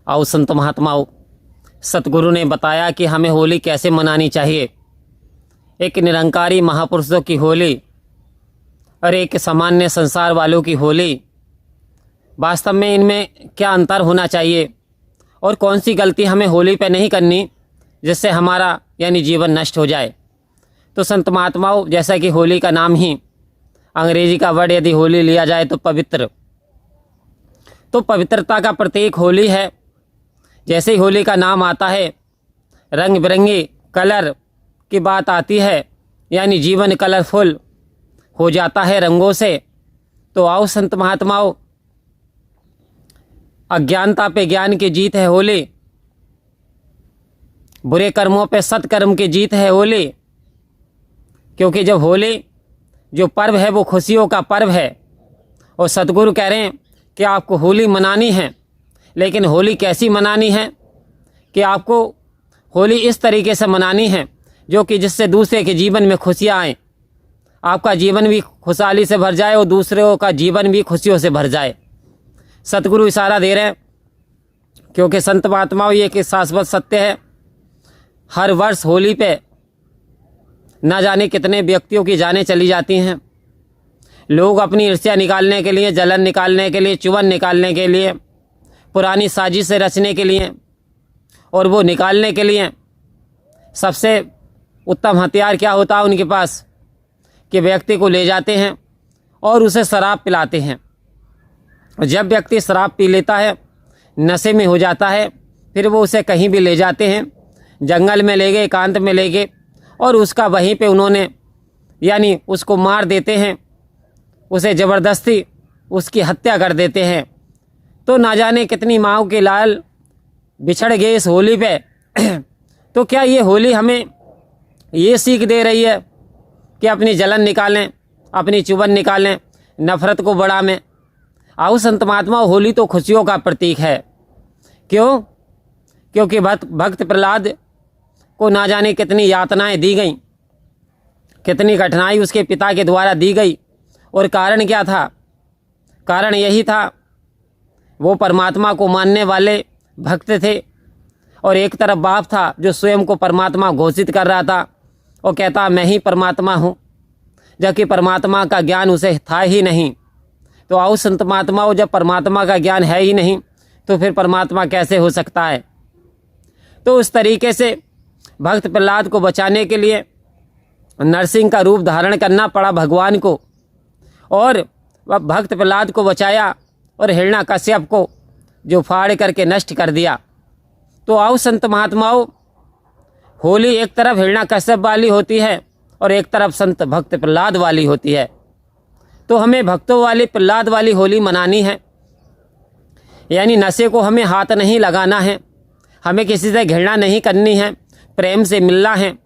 आओ संत महात्माओं, सतगुरु ने बताया कि हमें होली कैसे मनानी चाहिए। एक निरंकारी महापुरुषों की होली और एक सामान्य संसार वालों की होली, वास्तव में इनमें क्या अंतर होना चाहिए और कौन सी गलती हमें होली पे नहीं करनी जिससे हमारा यानी जीवन नष्ट हो जाए। तो संत महात्माओं, जैसा कि होली का नाम ही अंग्रेजी का वर्ड यदि होली लिया जाए तो पवित्र, तो पवित्रता का प्रतीक होली है। जैसे ही होली का नाम आता है, रंग बिरंगे कलर की बात आती है, यानी जीवन कलरफुल हो जाता है रंगों से। तो आओ संत महात्माओं, अज्ञानता पे ज्ञान की जीत है होली, बुरे कर्मों पे सत्कर्म की जीत है होली। क्योंकि जब होली जो पर्व है वो खुशियों का पर्व है, और सतगुरु कह रहे हैं कि आपको होली मनानी है। लेकिन होली कैसी मनानी है कि आपको होली इस तरीके से मनानी है जो कि जिससे दूसरे के जीवन में खुशियाँ आएँ, आपका जीवन भी खुशहाली से भर जाए और दूसरों का जीवन भी खुशियों से भर जाए। सतगुरु इशारा दे रहे हैं, क्योंकि संत महात्माओं ये कि शाश्वत सत्य है। हर वर्ष होली पे न जाने कितने व्यक्तियों की जानें चली जाती हैं। लोग अपनी ईर्ष्या निकालने के लिए, जलन निकालने के लिए, चुभन निकालने के लिए, पुरानी साजिशें रचने के लिए और वो निकालने के लिए सबसे उत्तम हथियार क्या होता है उनके पास कि व्यक्ति को ले जाते हैं और उसे शराब पिलाते हैं। और जब व्यक्ति शराब पी लेता है, नशे में हो जाता है, फिर वो उसे कहीं भी ले जाते हैं, जंगल में ले गए, एकांत में ले गए और उसका वहीं पे उन्होंने यानी उसको मार देते हैं, उसे ज़बरदस्ती उसकी हत्या कर देते हैं। तो ना जाने कितनी माँओं के लाल बिछड़ गए इस होली पे। तो क्या ये होली हमें ये सीख दे रही है कि अपनी जलन निकालें, अपनी चुभन निकालें, नफ़रत को बढ़ाएं? आओ संत महात्मा, होली तो खुशियों का प्रतीक है। क्यों? क्योंकि भक्त प्रहलाद को ना जाने कितनी यातनाएं दी गईं, कितनी कठिनाई उसके पिता के द्वारा दी गई। और कारण क्या था? कारण यही था, वो परमात्मा को मानने वाले भक्त थे और एक तरफ बाप था जो स्वयं को परमात्मा घोषित कर रहा था और कहता मैं ही परमात्मा हूँ, जबकि परमात्मा का ज्ञान उसे था ही नहीं। तो आओ संत महात्माओं, जब परमात्मा का ज्ञान है ही नहीं तो फिर परमात्मा कैसे हो सकता है? तो उस तरीके से भक्त प्रहलाद को बचाने के लिए नरसिंह का रूप धारण करना पड़ा भगवान को, और वह भक्त प्रहलाद को बचाया और हिरण्याकश्यप को जो फाड़ करके नष्ट कर दिया। तो आओ संत महात्माओं, होली एक तरफ हिरण्याकश्यप वाली होती है और एक तरफ संत भक्त प्रहलाद वाली होती है। तो हमें भक्तों वाली प्रहलाद वाली होली मनानी है, यानी नशे को हमें हाथ नहीं लगाना है, हमें किसी से घृणा नहीं करनी है, प्रेम से मिलना है,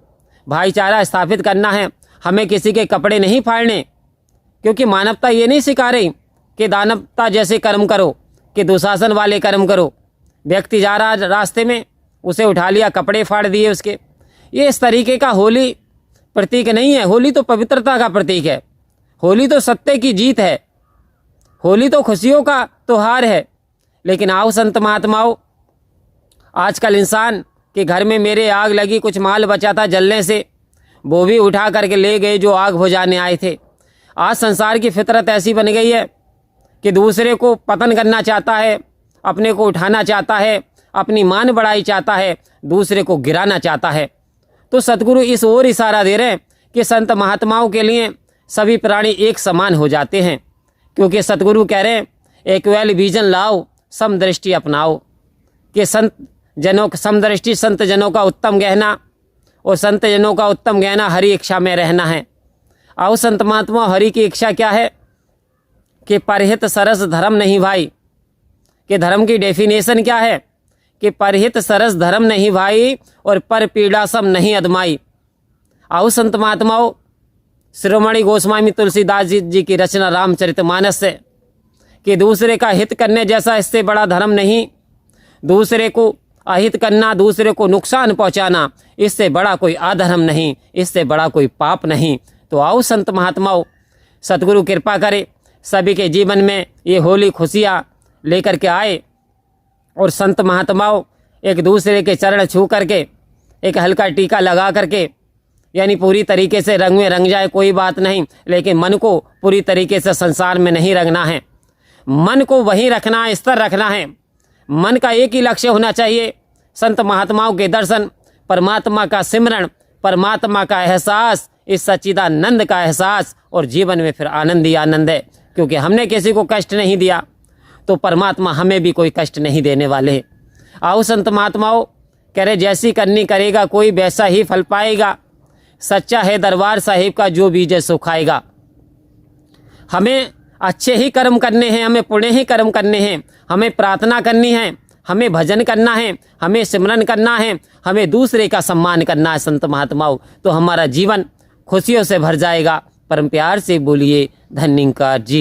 भाईचारा स्थापित करना है, हमें किसी के कपड़े नहीं फाड़ने। क्योंकि मानवता ये नहीं सिखा रही कि दानवता जैसे कर्म करो, कि दुशासन वाले कर्म करो। व्यक्ति जा रहा रास्ते में, उसे उठा लिया, कपड़े फाड़ दिए उसके। ये इस तरीके का होली प्रतीक नहीं है। होली तो पवित्रता का प्रतीक है, होली तो सत्य की जीत है, होली तो खुशियों का त्योहार है। लेकिन आओ संत महात्माओं, आजकल इंसान के घर में मेरे आग लगी, कुछ माल बचा था जलने से, वो भी उठा करके ले गए जो आग बुझाने आए थे। आज संसार की फितरत ऐसी बन गई है कि दूसरे को पतन करना चाहता है, अपने को उठाना चाहता है, अपनी मान बढ़ाई चाहता है, दूसरे को गिराना चाहता है। तो सतगुरु इस ओर इशारा दे रहे हैं कि संत महात्माओं के लिए सभी प्राणी एक समान हो जाते हैं। क्योंकि सतगुरु कह रहे हैं एक वेल विजन लाओ, समदृष्टि अपनाओ, कि संत जनों समदृष्टि संत जनों का उत्तम गहना, और संत जनों का उत्तम गहना हरि इच्छा में रहना है। आओ संत महात्मा, हरि की इच्छा क्या है कि परहित सरस धर्म नहीं भाई, कि धर्म की डेफिनेशन क्या है कि परहित सरस धर्म नहीं भाई और पर पीड़ा सम नहीं अदमाई। आओ संत महात्माओं, शिरोमणि गोस्वामी तुलसीदास जी की रचना रामचरितमानस से, कि दूसरे का हित करने जैसा इससे बड़ा धर्म नहीं, दूसरे को अहित करना, दूसरे को नुकसान पहुंचाना, इससे बड़ा कोई अधर्म नहीं, इससे बड़ा कोई पाप नहीं। तो आओ संत महात्माओं, सतगुरु कृपा करे सभी के जीवन में ये होली खुशियाँ लेकर के आए और संत महात्माओं एक दूसरे के चरण छू करके एक हल्का टीका लगा करके, यानी पूरी तरीके से रंग में रंग जाए कोई बात नहीं, लेकिन मन को पूरी तरीके से संसार में नहीं रंगना है। मन को वहीं रखना है, स्थिर रखना है। मन का एक ही लक्ष्य होना चाहिए, संत महात्माओं के दर्शन, परमात्मा का सिमरण, परमात्मा का एहसास, इस सच्चिदानंद का एहसास, और जीवन में फिर आनंद ही आनंद है। क्योंकि हमने किसी को कष्ट नहीं दिया तो परमात्मा हमें भी कोई कष्ट नहीं देने वाले। आओ संत महात्माओं, कह रहे जैसी करनी करेगा कोई वैसा ही फल पाएगा। सच्चा है दरबार साहिब का जो बीजे सो खाएगा। हमें अच्छे ही कर्म करने हैं, हमें पुण्य ही कर्म करने हैं, हमें प्रार्थना करनी है, हमें भजन करना है, हमें सिमरन करना है, हमें दूसरे का सम्मान करना है संत महात्माओं, तो हमारा जीवन खुशियों से भर जाएगा। परम प्यार से बोलिए धन्यवाद जी।